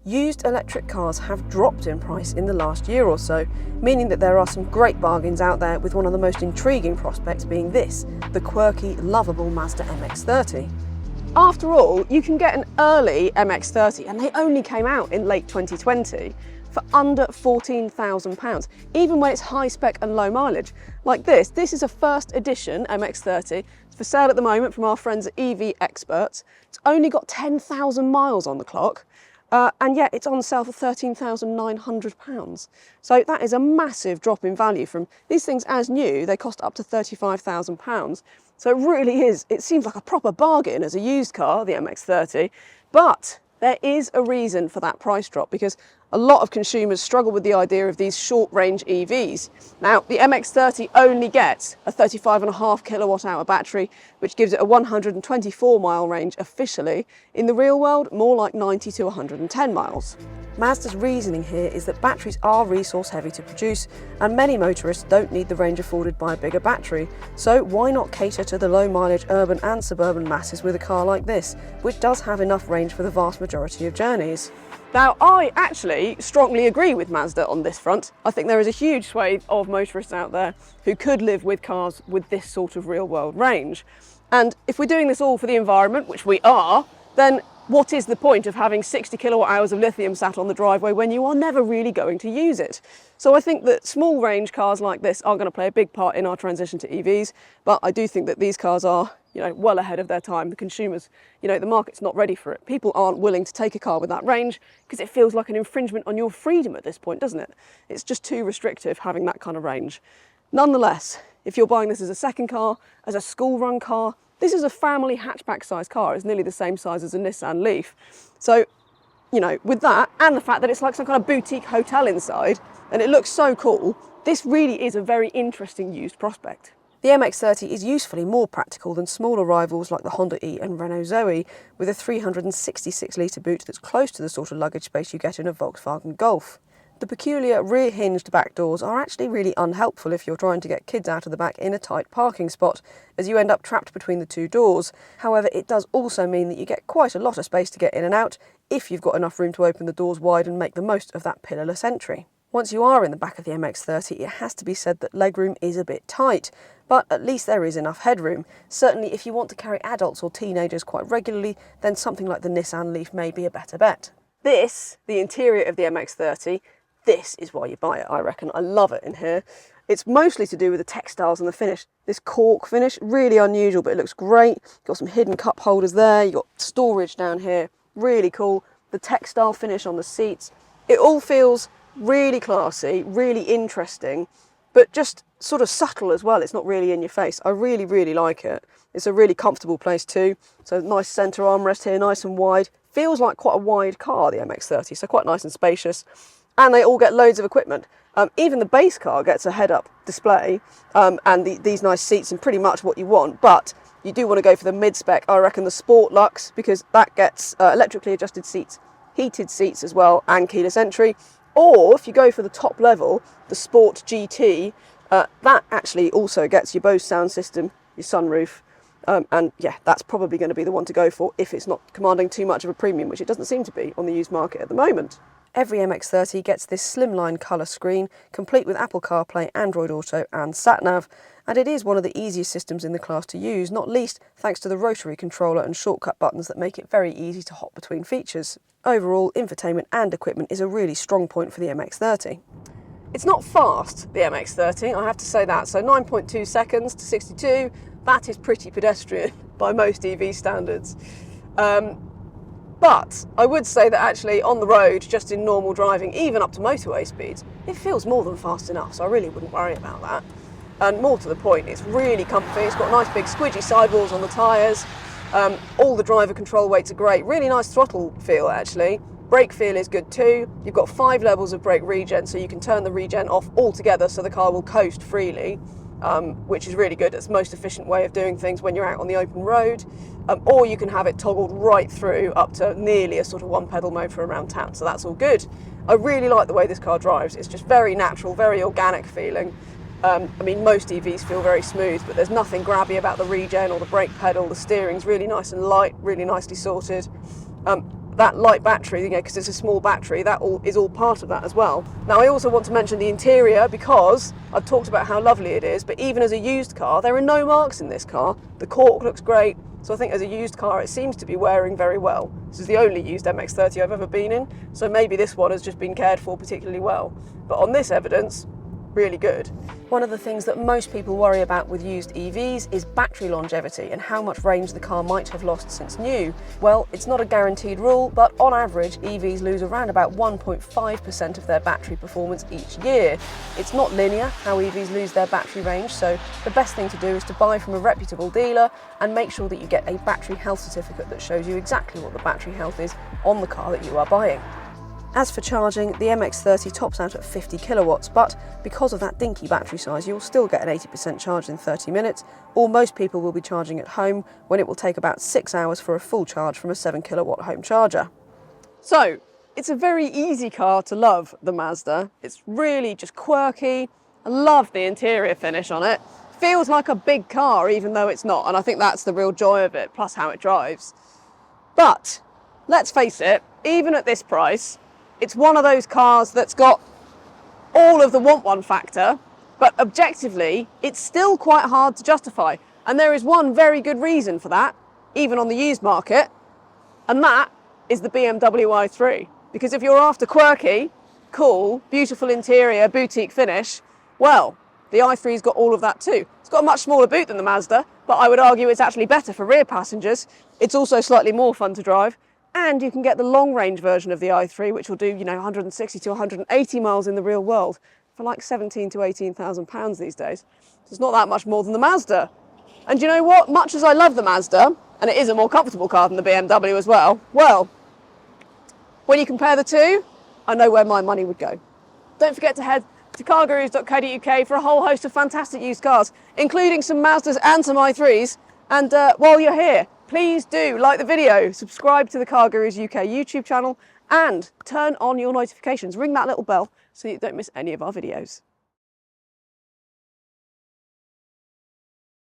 Used electric cars have dropped in price in the last year or so, meaning that there are some great bargains out there, with one of the most intriguing prospects being this, the quirky, lovable Mazda MX-30. After all, you can get an early MX-30, and they only came out in late 2020, for under £14,000, even when it's high spec and low mileage. Like this is a first edition MX-30. It's for sale at the moment from our friends at EV Experts. It's only got 10,000 miles on the clock. And yet it's on sale for £13,900. So that is a massive drop in value from these things as new. They cost up to £35,000. So it really is, it seems like a proper bargain as a used car, the MX-30, but there is a reason for that price drop, because a lot of consumers struggle with the idea of these short-range EVs. Now, the MX-30 only gets a 35.5 kilowatt-hour battery, which gives it a 124-mile range officially. In the real world, more like 90 to 110 miles. Mazda's reasoning here is that batteries are resource heavy to produce, and many motorists don't need the range afforded by a bigger battery. So why not cater to the low mileage urban and suburban masses with a car like this, which does have enough range for the vast majority of journeys? Now, I actually strongly agree with Mazda on this front. I think there is a huge swathe of motorists out there who could live with cars with this sort of real world range. And if we're doing this all for the environment, which we are, then what is the point of having 60 kilowatt hours of lithium sat on the driveway when you are never really going to use it? So I think that small range cars like this are going to play a big part in our transition to EVs, but I do think that these cars are, well ahead of their time. The consumers, the market's not ready for it. People aren't willing to take a car with that range because it feels like an infringement on your freedom at this point, doesn't it? It's just too restrictive having that kind of range. Nonetheless, if you're buying this as a second car, as a school run car, this is a family hatchback size car. It's nearly the same size as a Nissan Leaf. So, with that, and the fact that it's like some kind of boutique hotel inside, and it looks so cool, this really is a very interesting used prospect. The MX-30 is usefully more practical than smaller rivals like the Honda E and Renault Zoe, with a 366-litre boot that's close to the sort of luggage space you get in a Volkswagen Golf. The peculiar rear-hinged back doors are actually really unhelpful if you're trying to get kids out of the back in a tight parking spot, as you end up trapped between the two doors. However, it does also mean that you get quite a lot of space to get in and out if you've got enough room to open the doors wide and make the most of that pillarless entry. Once you are in the back of the MX-30, it has to be said that legroom is a bit tight, but at least there is enough headroom. Certainly if you want to carry adults or teenagers quite regularly, then something like the Nissan Leaf may be a better bet. This, the interior of the MX-30, this is why you buy it, I reckon. I love it in here. It's mostly to do with the textiles and the finish. This cork finish, really unusual, but it looks great. You've got some hidden cup holders there. You've got storage down here. Really cool. The textile finish on the seats. It all feels really classy, really interesting, but just sort of subtle as well. It's not really in your face. I really, really like it. It's a really comfortable place too. So nice centre armrest here, nice and wide. Feels like quite a wide car, the MX-30, so quite nice and spacious. And they all get loads of equipment. Even the base car gets a head-up display and these nice seats and pretty much what you want, but you do want to go for the mid-spec, I reckon the Sport Luxe, because that gets electrically adjusted seats, heated seats as well, and keyless entry. Or if you go for the top level, the Sport GT, that actually also gets your Bose sound system, your sunroof, and yeah, that's probably going to be the one to go for if it's not commanding too much of a premium, which it doesn't seem to be on the used market at the moment. Every MX-30 gets this slimline colour screen, complete with Apple CarPlay, Android Auto and SatNav, and it is one of the easiest systems in the class to use, not least thanks to the rotary controller and shortcut buttons that make it very easy to hop between features. Overall, infotainment and equipment is a really strong point for the MX-30. It's not fast, the MX-30, I have to say that, so 9.2 seconds to 62, that is pretty pedestrian by most EV standards. But I would say that actually on the road, just in normal driving, even up to motorway speeds, it feels more than fast enough, so I really wouldn't worry about that. And more to the point, it's really comfy, it's got nice big squidgy sidewalls on the tyres, all the driver control weights are great, really nice throttle feel actually. Brake feel is good too. You've got 5 levels of brake regen, so you can turn the regen off altogether so the car will coast freely, which is really good. It's the most efficient way of doing things when you're out on the open road. Or you can have it toggled right through up to nearly a sort of one pedal mode for around town, so that's all good. I really like the way this car drives. It's just very natural, very organic feeling. I mean, most EVs feel very smooth, but there's nothing grabby about the regen or the brake pedal. The steering's really nice and light, really nicely sorted. that light battery, you know, because it's a small battery, that is all part of that as well. Now I also want to mention the interior, because I've talked about how lovely it is, but even as a used car, there are no marks in this car. The cork looks great, so I think as a used car it seems to be wearing very well. This is the only used MX-30 I've ever been in, so maybe this one has just been cared for particularly well. But on this evidence, really good. One of the things that most people worry about with used EVs is battery longevity and how much range the car might have lost since new. Well, it's not a guaranteed rule, but on average, EVs lose around about 1.5% of their battery performance each year. It's not linear how EVs lose their battery range, so the best thing to do is to buy from a reputable dealer and make sure that you get a battery health certificate that shows you exactly what the battery health is on the car that you are buying. As for charging, the MX-30 tops out at 50 kilowatts, but because of that dinky battery size, you'll still get an 80% charge in 30 minutes, or most people will be charging at home when it will take about 6 hours for a full charge from a 7 kilowatt home charger. So, it's a very easy car to love, the Mazda. It's really just quirky. I love the interior finish on it. Feels like a big car even though it's not, and I think that's the real joy of it, plus how it drives. But, let's face it, even at this price, it's one of those cars that's got all of the want one factor, but objectively, it's still quite hard to justify. And there is one very good reason for that, even on the used market, and that is the BMW i3. Because if you're after quirky, cool, beautiful interior, boutique finish, well, the i3's got all of that too. It's got a much smaller boot than the Mazda, but I would argue it's actually better for rear passengers. It's also slightly more fun to drive. And you can get the long-range version of the i3, which will do, you know, 160 to 180 miles in the real world for like 17 to 18,000 pounds these days. So it's not that much more than the Mazda. And you know what? Much as I love the Mazda, and it is a more comfortable car than the BMW as well, when you compare the two, I know where my money would go. Don't forget to head to CarGurus.co.uk for a whole host of fantastic used cars, including some Mazdas and some i3s. And while you're here, please do like the video, subscribe to the CarGurus UK YouTube channel, and turn on your notifications. Ring that little bell so you don't miss any of our videos.